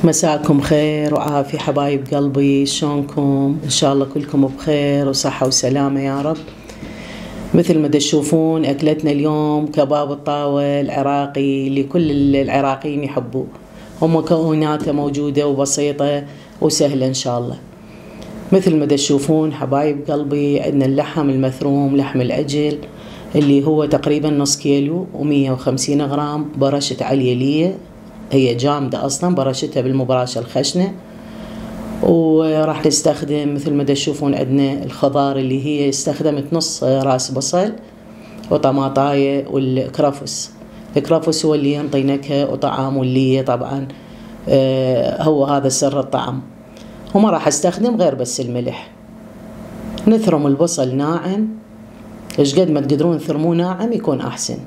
مساكم خير وعافية حبايب قلبي، شلونكم؟ إن شاء الله كلكم بخير وصحة وسلامة يا رب. مثل ما تشوفون أكلتنا اليوم كباب الطاوة العراقي اللي كل العراقيين يحبوه، ومكوناته موجودة وبسيطة وسهلة إن شاء الله. مثل ما تشوفون حبايب قلبي، عندنا اللحم المثروم، لحم العجل اللي هو تقريبا نص كيلو و150 غرام، برشة علية ليه، هي جامدة أصلا، برشتها بالمبراشة الخشنة. وراح نستخدم مثل ما تشوفون عندنا الخضار اللي هي استخدمت نص راس بصل وطماطاية والكرفس. الكرفس هو اللي ينطي نكهة وطعم، واللي طبعا هو هذا سر الطعم. وما راح استخدم غير بس الملح. نثرم البصل ناعم، ايش قد ما تقدرون تثرموه ناعم يكون أحسن.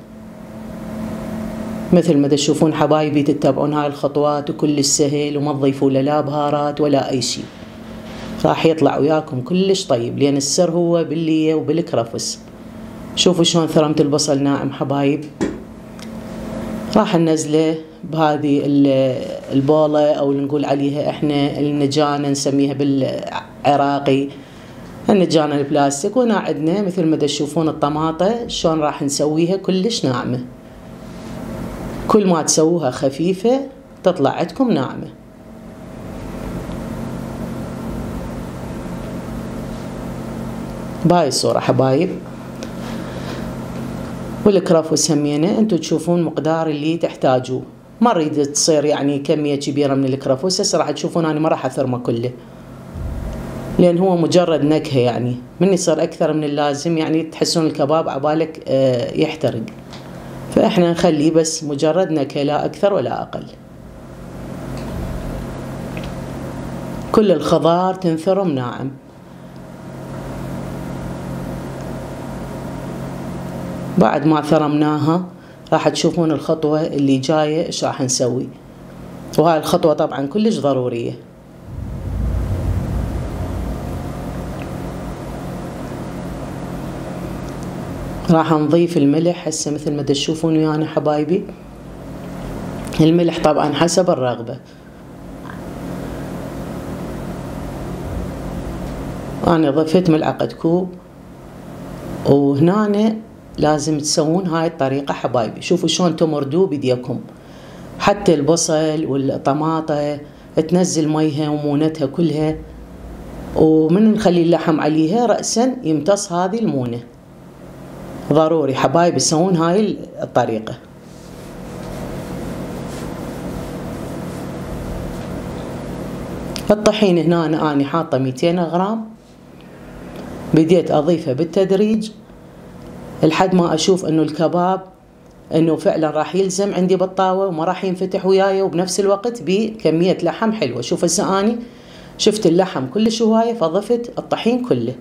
مثل ما تشوفون حبايبي تتبعون هاي الخطوات وكلش سهل، وما تضيفوا لا بهارات ولا أي شيء، راح يطلع وياكم كلش طيب، لأن السر هو بالليه وبالكرفس. شوفوا شلون ثرمت البصل ناعم حبايب. راح ننزله بهذه البولة، أو نقول عليها إحنا النجانة، نسميها بالعراقي النجانة البلاستيك. وهنا عندنا مثل ما تشوفون الطماطة شلون راح نسويها كلش ناعمة. كل ما تسووها خفيفة تطلع عندكم ناعمة. بهاي الصورة حبايب. والكرفس همينة انتو تشوفون مقدار اللي تحتاجوه، ما اريد تصير يعني كمية كبيرة من الكرفس. هسه راح تشوفون انا ما راح اثرمه كله، لان هو مجرد نكهة، يعني من يصير اكثر من اللازم يعني تحسون الكباب عبالك يحترق، فإحنا نخليه بس مجرد نكهة، لا أكثر ولا أقل. كل الخضار تنثرم ناعم. بعد ما ثرمناها راح تشوفون الخطوة اللي جاية إيش راح نسوي، وهاي الخطوة طبعا كلش ضرورية. راح نضيف الملح هسه مثل ما تشوفون ويانا حبايبي. الملح طبعا حسب الرغبة. أنا ضفت ملعقة كوب. وهنا لازم تسوون هاي الطريقة حبايبي. شوفوا شلون تمردوه بيديكم، حتى البصل والطماطة تنزل ميها ومونتها كلها، ومن نخلي اللحم عليها رأسا يمتص هذه المونة. ضروري حبايب تسوون هاي الطريقة. الطحين هنا أنا حاطة 200 غرام، بديت أضيفه بالتدريج لحد ما أشوف إنه الكباب إنه فعلا راح يلزم عندي بالطاوة وما راح ينفتح وياي، وبنفس الوقت بكمية لحم حلوة. شوف هسه أني شفت اللحم كلش هواية فضفت الطحين كله.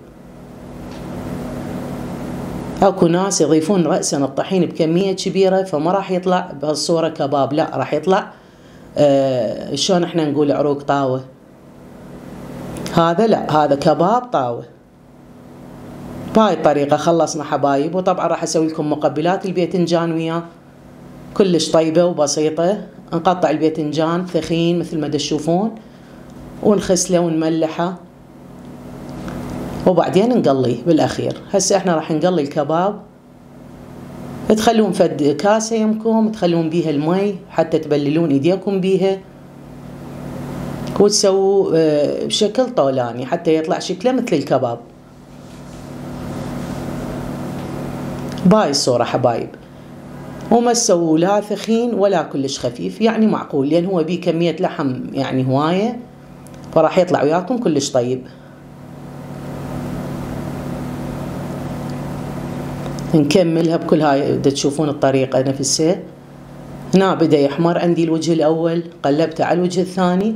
اكو ناس يضيفون رأسا الطحين بكمية كبيرة فما راح يطلع بهالصورة كباب، لا راح يطلع شلون احنا نقول عروق طاوة. هذا لا، هذا كباب طاوة. بهاي الطريقة خلصنا حبايب. وطبعا راح اسوي لكم مقبلات الباذنجان وياه، كلش طيبة وبسيطة. نقطع الباذنجان ثخين مثل ما تشوفون، ونخسله ونملحه، وبعدين نقليه بالاخير. هسه احنا راح نقلي الكباب. تخلون فد كاسه يمكم تخلون بيها المي حتى تبللون ايديكم بيها، وتسووا بشكل طولاني حتى يطلع شكله مثل الكباب. بهاي الصورة حبايب. وما تسووا لا ثخين ولا كلش خفيف، يعني معقول، لان هو بيه كمية لحم يعني هواية، فراح يطلع وياكم كلش طيب. نكملها بكل هاي تشوفون الطريقة نفسها. هنا بدأ يحمر عندي الوجه الأول، قلبته على الوجه الثاني.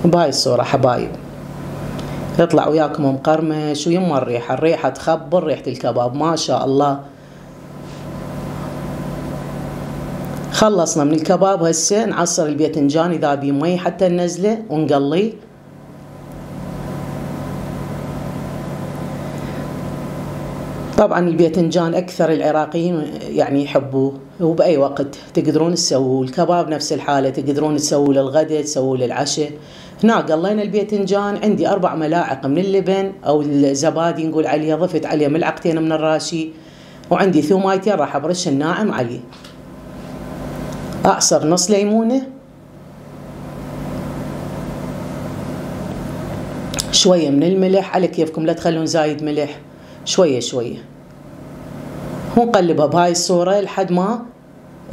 بهاي الصورة حبايب يطلع وياكم مقرمش ويما الريحة تخبر ريحة الكباب ما شاء الله. خلصنا من الكباب. هسه نعصر الباذنجان اذا بيه مي حتى ننزله ونقليه. طبعا الباذنجان أكثر العراقيين يعني يحبوه، وبأي وقت تقدرون تسووه. الكباب نفس الحالة، تقدرون تسووه للغداء، تسووه للعشاء. هنا قلينا الباذنجان، عندي 4 ملاعق من اللبن أو الزبادي نقول عليه، ضفت عليه ملعقتين من الراشي، وعندي ثومايتين راح أبرش الناعم عليه. أعصر نص ليمونة، شوية من الملح على كيفكم، لا تخلون زايد ملح، شوية شوية، ونقلبها بهاي الصورة لحد ما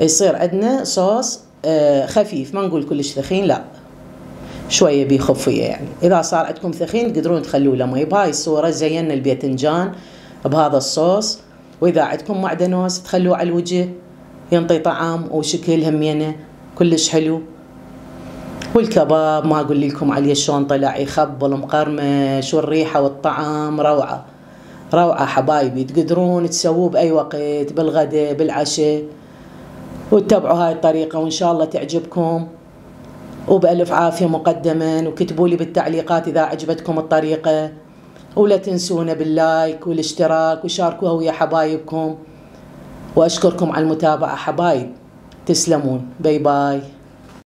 يصير عندنا صوص خفيف، ما نقول كلش ثخين، لا شوية بخفية يعني. إذا صار عندكم ثخين تقدرون تخلوه لمي. بهاي الصورة زينا الباذنجان بهذا الصوص. وإذا عندكم معدنوس تخلوه على الوجه، ينطي طعم وشكل همينة كلش حلو. والكباب ما أقول لكم عليه شلون طلع يخبل مقرمش، والريحة والطعم روعة روعة حبايبي. تقدرون تسووه بأي وقت، بالغداء بالعشاء، واتبعوا هاي الطريقة وإن شاء الله تعجبكم، وبألف عافية مقدما. وكتبوا لي بالتعليقات إذا عجبتكم الطريقة، ولا تنسونا باللايك والاشتراك، وشاركوها ويا حبايبكم. وأشكركم على المتابعة حبايب، تسلمون. باي باي.